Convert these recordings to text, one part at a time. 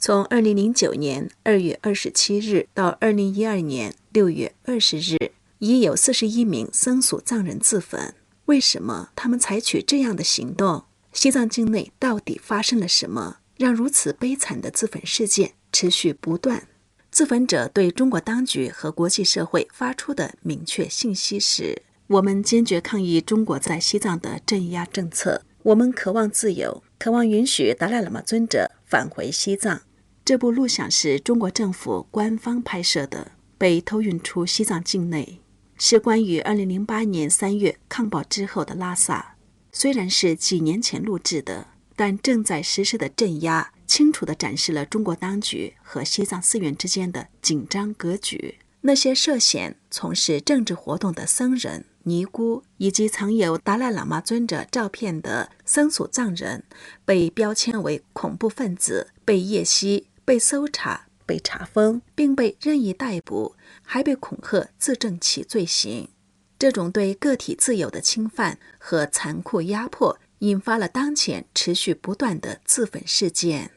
从2009年2月27日到2012年6月20日，已有41名僧俗藏人自焚。为什么他们采取这样的行动？西藏境内到底发生了什么，让如此悲惨的自焚事件持续不断？自焚者对中国当局和国际社会发出的明确信息是：我们坚决抗议中国在西藏的镇压政策，我们渴望自由，渴望允许达赖喇嘛尊者返回西藏。这部录像是中国政府官方拍摄的，被偷运出西藏境内，是关于2008年3月抗暴之后的拉萨。虽然是几年前录制的，但正在实施的镇压清楚地展示了中国当局和西藏寺院之间的紧张格局。那些涉嫌从事政治活动的僧人、尼姑以及藏有达赖喇嘛尊者照片的僧俗藏人被标签为恐怖分子，被夜袭，被搜查，被查封，并被任意逮捕，还被恐吓自证其罪行。这种对个体自由的侵犯和残酷压迫引发了当前持续不断的自焚事件。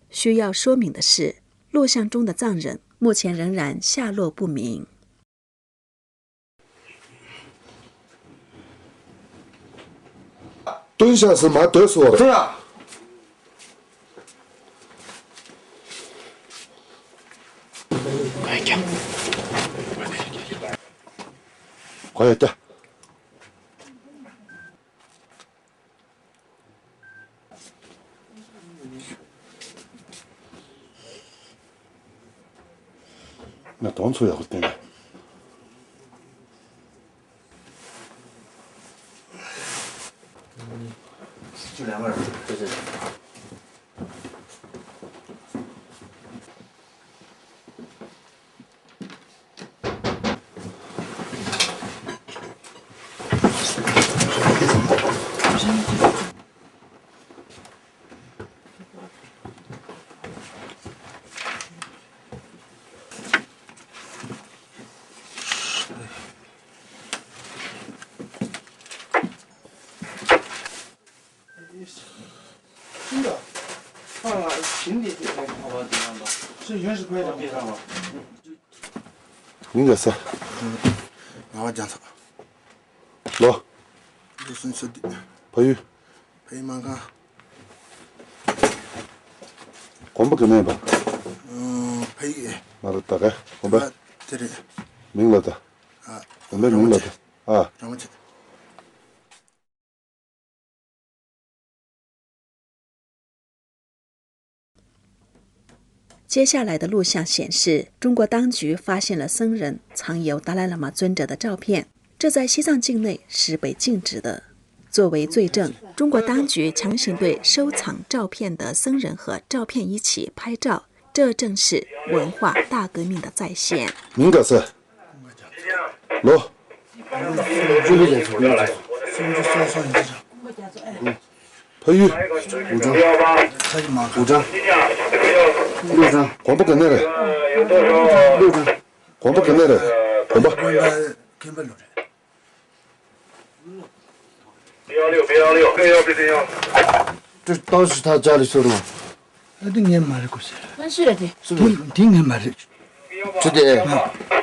需要说明的是，录像中的藏人目前仍然下落不明。蹲下是蛮得说的。对啊。快点，快点。那当初也会等的。就2个人，对。真的，放了平底地好吧，地上吧，是原始块的地上吧？应该是。然后检查。老。有损失的。培育。培育蛮看。光不给面吧？培育。那就大概，我们。这里。明了的。啊。我们明了的。啊。让我去。接下来的录像显示，中国当局发现了僧人藏有达赖喇嘛尊者的照片，这在西藏境内是被禁止的。作为罪证，中国当局强行对收藏照片的僧人和照片一起拍照，这正是文化大革命的再现。应该是。老。这个也是不要来。培育。5张。5张。6张。光不给那个。6张。光不给那个。好吧。这当时他家里收的吗？어떤 말을 고세? 완수라지. 딩 말을. 这得。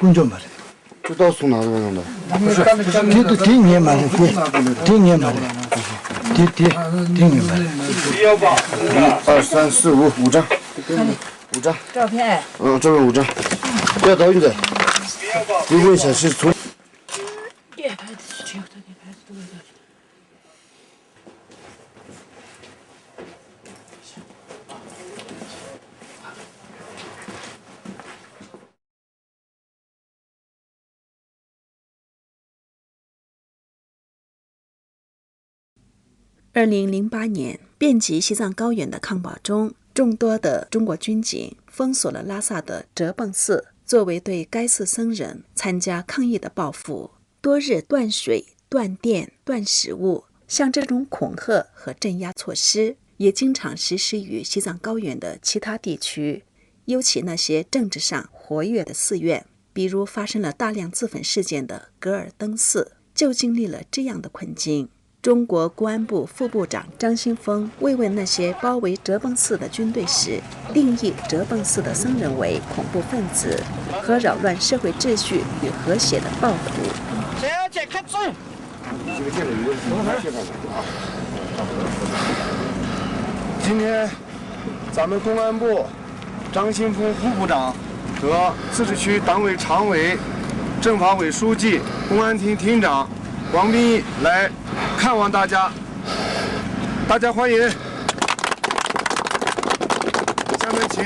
군좀 말을. 这到送哪个用的？不是，这딩 말을. 딩 말을. 딩 말을. 1、2、3、4、5张。5张。照片。这边5张。不要倒运的。你问一下是从。2008年，遍及西藏高原的抗暴中，众多的中国军警封锁了拉萨的哲蚌寺，作为对该寺僧人参加抗议的报复。多日断水、断电、断食物，像这种恐吓和镇压措施，也经常实施于西藏高原的其他地区，尤其那些政治上活跃的寺院，比如发生了大量自焚事件的噶尔登寺，就经历了这样的困境。中国公安部副部长张新峰慰问那些包围哲蚌寺的军队时，定义哲蚌寺的僧人为恐怖分子和扰乱社会秩序与和谐的暴徒。谁要解开罪？今天，咱们公安部张新峰副部长和自治区党委常委、政法委书记、公安厅厅长王斌义来看望大家，大家欢迎。下面请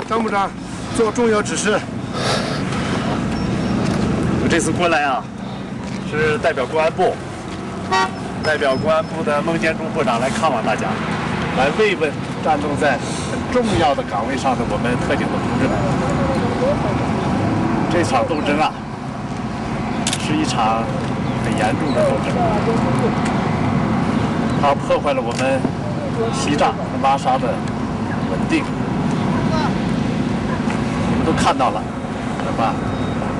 张部长做重要指示。我这次过来啊，是代表公安部的孟建柱部长来看望大家，来慰问战斗在很重要的岗位上的我们特警的同志们。这场斗争啊，是一场很严重的斗争，它破坏了我们西藏和拉萨的稳定。你们都看到了，是吧？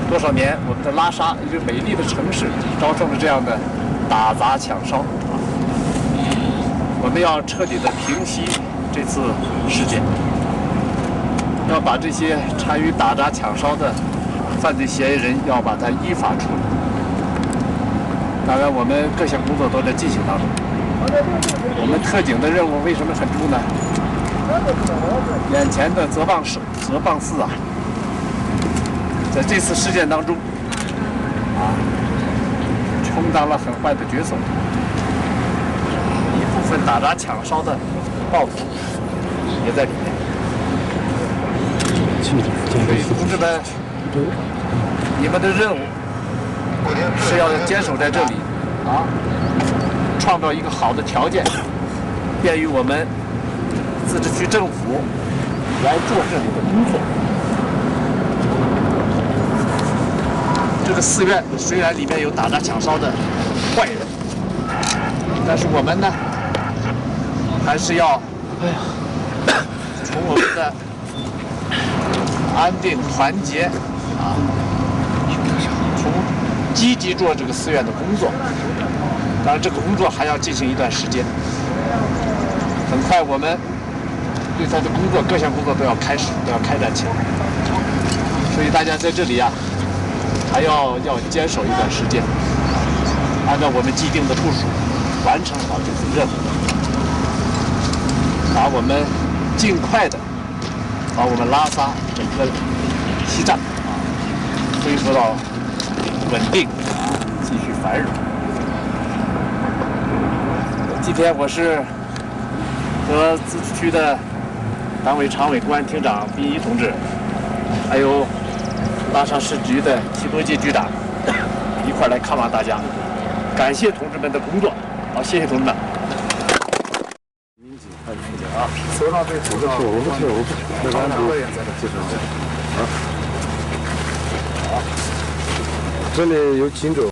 多少年，我们的拉萨一个美丽的城市，遭受了这样的打砸抢烧啊！我们要彻底的平息这次事件，要把这些参与打砸抢烧的犯罪嫌疑人要把他依法处理。当然，我们各项工作都在进行当中。我们特警的任务为什么很重呢？眼前的泽蚌寺啊，在这次事件当中充当了很坏的角色，一部分打砸抢烧的暴徒也在里面。所以，同志们，你们的任务是要坚守在这里创造一个好的条件，便于我们自治区政府来做这里的工作。这个寺院虽然里面有打砸抢烧的坏人，但是我们呢，还是要从我们的安定团结从积极做这个寺院的工作。当然，这个工作还要进行一段时间。很快，我们对他的工作各项工作都要开展起来。所以大家在这里还要坚守一段时间，按照我们既定的部署，完成好这次任务，把我们尽快的把我们拉萨整个西藏恢复到稳定继续繁荣。今天我是和自治区的党委常委、公安厅长斌一同志，还有拉萨市局的齐多吉局长一块来看望大家，感谢同志们的工作。好，谢谢同志们。民警看民警啊，手上被thủ上，我不去，那个安保也在这接受。好，这里有警长。